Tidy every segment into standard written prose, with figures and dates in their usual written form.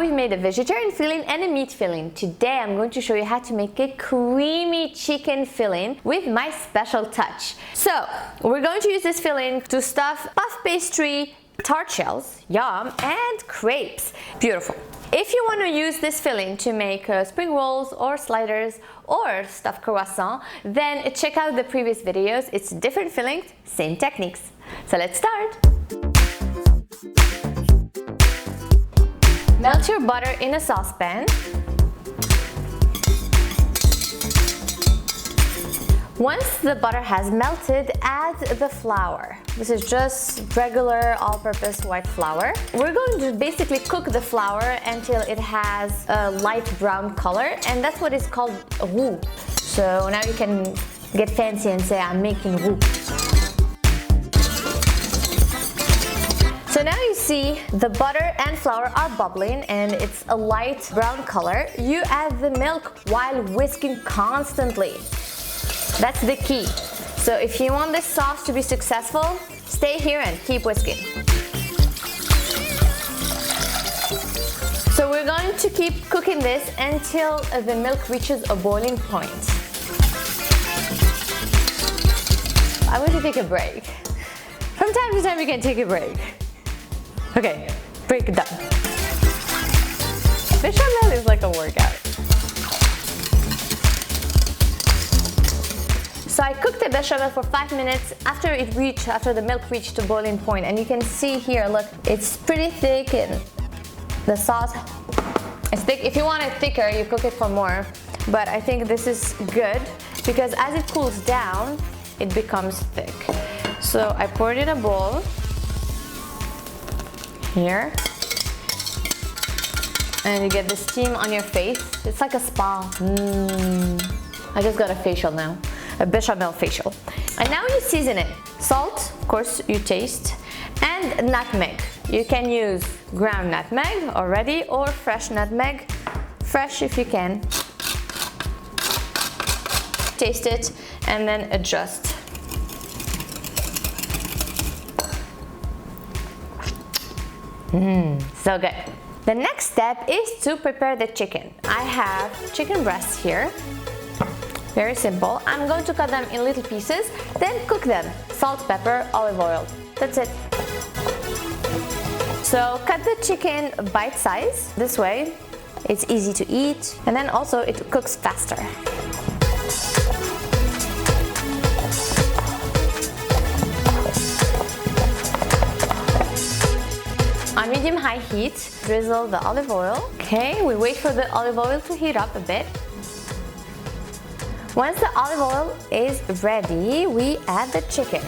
we've made a vegetarian filling and a meat filling. Today I'm going to show you how to make a creamy chicken filling with my special touch. So we're going to use this filling to stuff puff pastry, tart shells, yum, and crepes. Beautiful. If you want to use this filling to make spring rolls or sliders or stuffed croissant, then check out the previous videos. It's different fillings, same techniques. So let's start. Melt your butter in a saucepan. Once the butter has melted, add the flour. This is just regular all-purpose white flour. We're going to basically cook the flour until it has a light brown color, and that's what is called roux. So now you can get fancy and say I'm making roux. So now you see the butter and flour are bubbling and it's a light brown color. You add the milk while whisking constantly. That's the key. So if you want this sauce to be successful, stay here and keep whisking. So we're going to keep cooking this until the milk reaches a boiling point. I'm going to take a break. From time to time you can take a break. Okay, break it down. Béchamel is like a workout. So I cooked the béchamel for 5 minutes after the milk reached a boiling point, and you can see here, look, it's pretty thick and the sauce is thick. If you want it thicker, you cook it for more, but I think this is good because as it cools down, it becomes thick. So I poured it in a bowl here, and you get the steam on your face. It's like a spa. I just got a facial now. A bechamel facial. And now you season it. Salt, of course, you taste, and nutmeg. You can use ground nutmeg already or fresh nutmeg. Fresh if you can. Taste it and then adjust. So good. The next step is to prepare the chicken. I have chicken breasts here. Very simple. I'm going to cut them in little pieces, then cook them. Salt, pepper, olive oil. That's it. So cut the chicken bite size. This way, it's easy to eat, and then also it cooks faster. On medium-high heat, drizzle the olive oil. Okay, we wait for the olive oil to heat up a bit. Once the olive oil is ready, we add the chicken.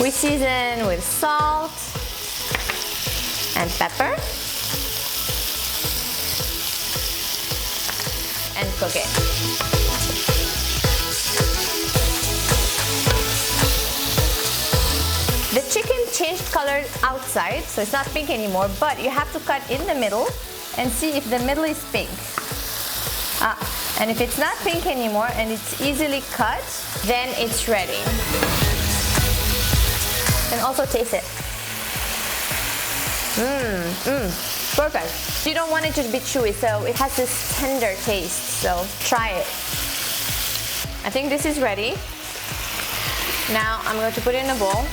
We season with salt and pepper and cook it. The chicken changed color outside, so it's not pink anymore, but you have to cut in the middle and see if the middle is pink. And if it's not pink anymore and it's easily cut, then it's ready. And also taste it. Perfect. You don't want it to be chewy, so it has this tender taste, so try it. I think this is ready. Now I'm going to put it in a bowl.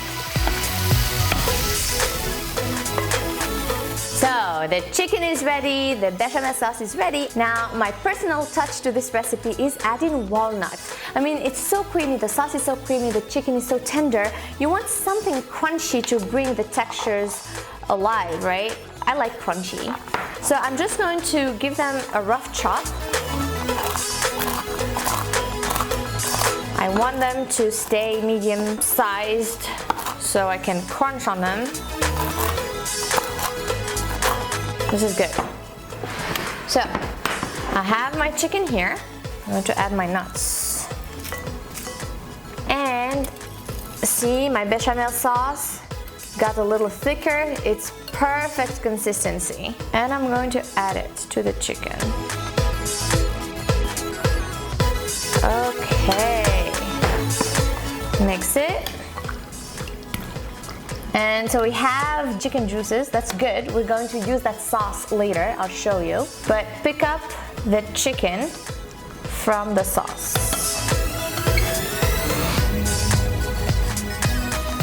So the chicken is ready, the bechamel sauce is ready. Now my personal touch to this recipe is adding walnuts. I mean, it's so creamy, the sauce is so creamy, the chicken is so tender. You want something crunchy to bring the textures alive, right? I like crunchy. So I'm just going to give them a rough chop. I want them to stay medium sized so I can crunch on them. This is good. So I have my chicken here. I'm going to add my nuts. And see, my bechamel sauce got a little thicker. It's perfect consistency. And I'm going to add it to the chicken. Okay. Mix it. And so we have chicken juices, that's good. We're going to use that sauce later, I'll show you. But pick up the chicken from the sauce.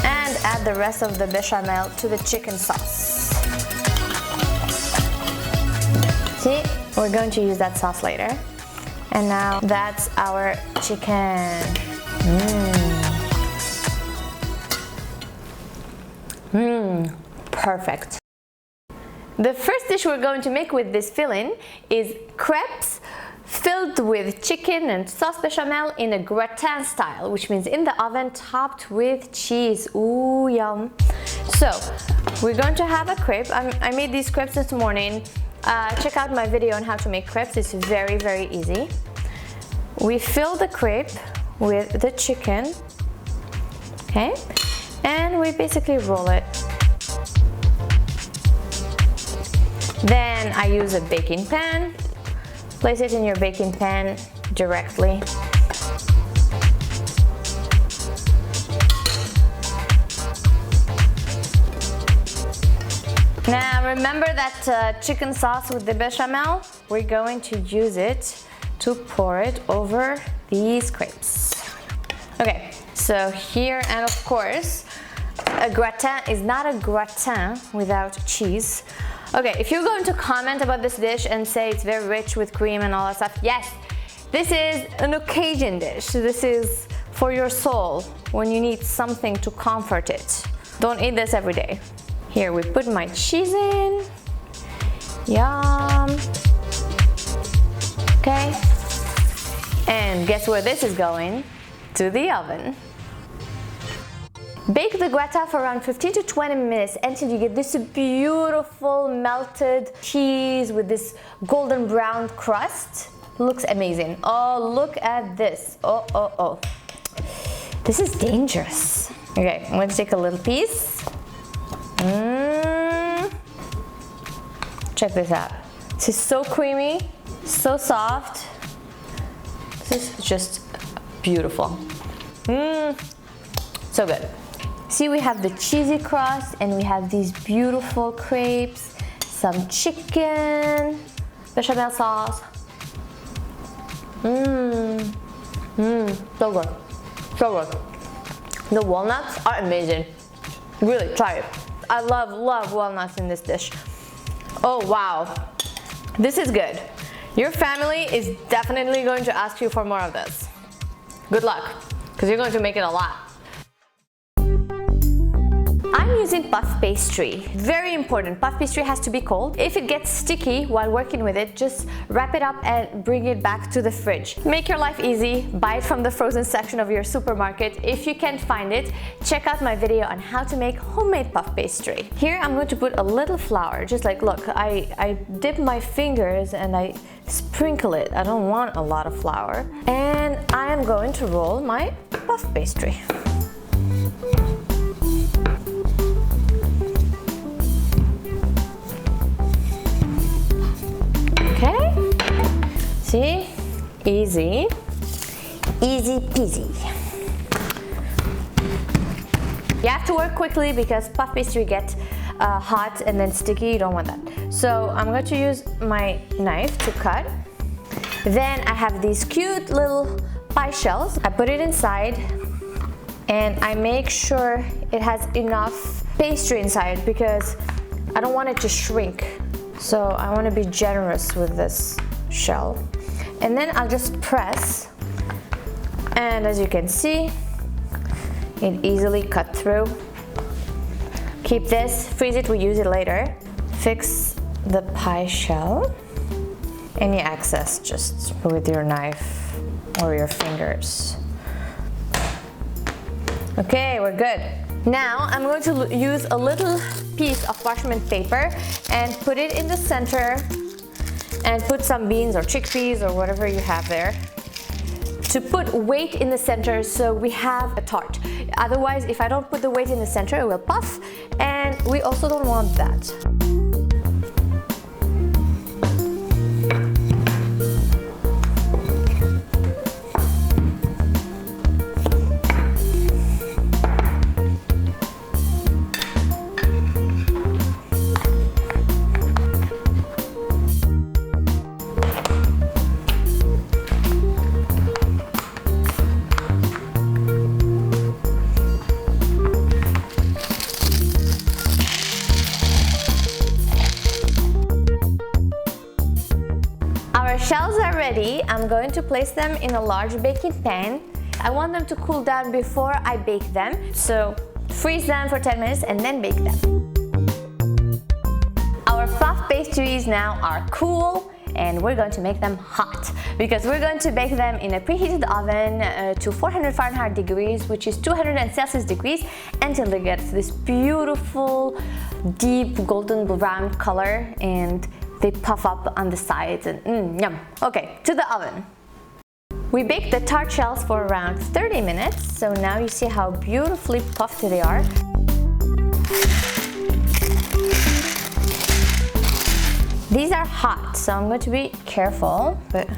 And add the rest of the bechamel to the chicken sauce. See, we're going to use that sauce later. And now that's our chicken. Perfect. The first dish we're going to make with this filling is crepes filled with chicken and sauce bechamel in a gratin style, which means in the oven topped with cheese. Ooh, yum. So we're going to have a crepe. I made these crepes this morning. Check out my video on how to make crepes. It's very, very easy. We fill the crepe with the chicken, okay? And we basically roll it. Then I use a baking pan. Place it in your baking pan directly. Now remember that chicken sauce with the bechamel? We're going to use it to pour it over these crepes. Okay, so here, and of course, a gratin is not a gratin without cheese. Okay, if you're going to comment about this dish and say it's very rich with cream and all that stuff, yes, this is an occasion dish. This is for your soul when you need something to comfort it. Don't eat this every day. Here, we put my cheese in. Yum. Okay. And guess where this is going? To the oven. Bake the gratin for around 15 to 20 minutes until you get this beautiful melted cheese with this golden brown crust. Looks amazing. Oh, look at this. Oh. This is dangerous. Okay, I'm going to take a little piece. Check this out. This is so creamy, so soft. This is just beautiful. So good. See, we have the cheesy crust and we have these beautiful crepes, some chicken, bechamel sauce. So good. So good. The walnuts are amazing. Really, try it. I love walnuts in this dish. Oh, wow. This is good. Your family is definitely going to ask you for more of this. Good luck, because you're going to make it a lot. I'm using puff pastry. Very important, puff pastry has to be cold. If it gets sticky while working with it, just wrap it up and bring it back to the fridge. Make your life easy, buy it from the frozen section of your supermarket. If you can't find it, check out my video on how to make homemade puff pastry. Here I'm going to put a little flour, just like, look, I dip my fingers and I sprinkle it. I don't want a lot of flour. And I am going to roll my puff pastry. Okay, see, easy peasy. You have to work quickly because puff pastry gets hot and then sticky. You don't want that. So I'm going to use my knife to cut. Then I have these cute little pie shells. I put it inside and I make sure it has enough pastry inside because I don't want it to shrink. So I want to be generous with this shell. And then I'll just press. And as you can see, it easily cut through. Keep this, freeze it, we use it later. Fix the pie shell. Any excess, just with your knife or your fingers. Okay, we're good. Now I'm going to use a little piece of parchment paper and put it in the center and put some beans or chickpeas or whatever you have there to put weight in the center so we have a tart. Otherwise, if I don't put the weight in the center, it will puff, and we also don't want that. Our shells are ready. I'm going to place them in a large baking pan. I want them to cool down before I bake them. So freeze them for 10 minutes and then bake them. Our puff pastries now are cool and we're going to make them hot because we're going to bake them in a preheated oven to 400 Fahrenheit degrees, which is 200 Celsius degrees, until they get this beautiful deep golden brown color and they puff up on the sides and yum. Okay, to the oven. We baked the tart shells for around 30 minutes, so now you see how beautifully puffed they are. These are hot, so I'm going to be careful, but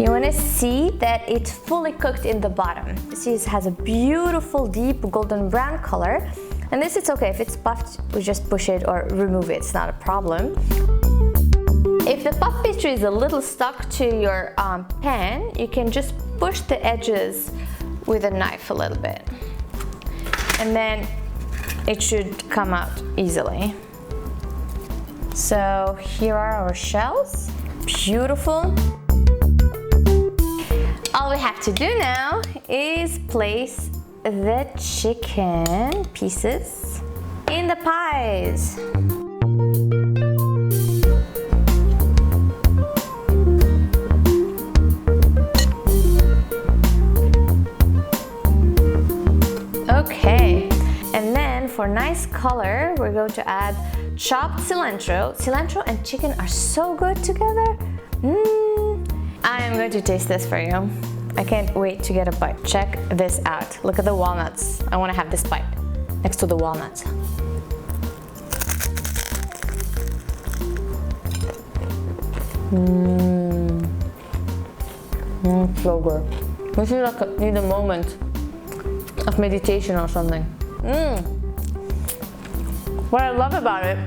you want to see that it's fully cooked in the bottom. See, it has a beautiful deep golden brown color. And this, it's okay, if it's puffed, we just push it or remove it, it's not a problem. If the puff pastry is a little stuck to your pan, you can just push the edges with a knife a little bit. And then it should come out easily. So here are our shells, beautiful. All we have to do now is place the chicken pieces in the pies. Okay, and then for nice color, we're going to add chopped cilantro. Cilantro and chicken are so good together. I am going to taste this for you. I can't wait to get a bite. Check this out. Look at the walnuts. I want to have this bite next to the walnuts. So good. This is like need a moment of meditation or something. What I love about it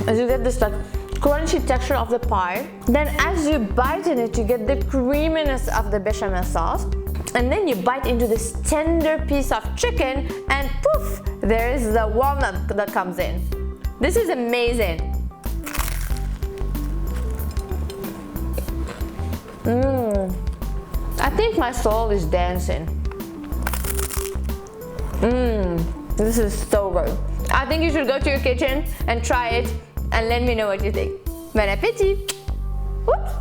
is you get this like crunchy texture of the pie. Then as you bite in it, you get the creaminess of the bechamel sauce. And then you bite into this tender piece of chicken and poof, there is the walnut that comes in. This is amazing. I think my soul is dancing. This is so good. I think you should go to your kitchen and try it and let me know what you think. Bon appétit! Whoops.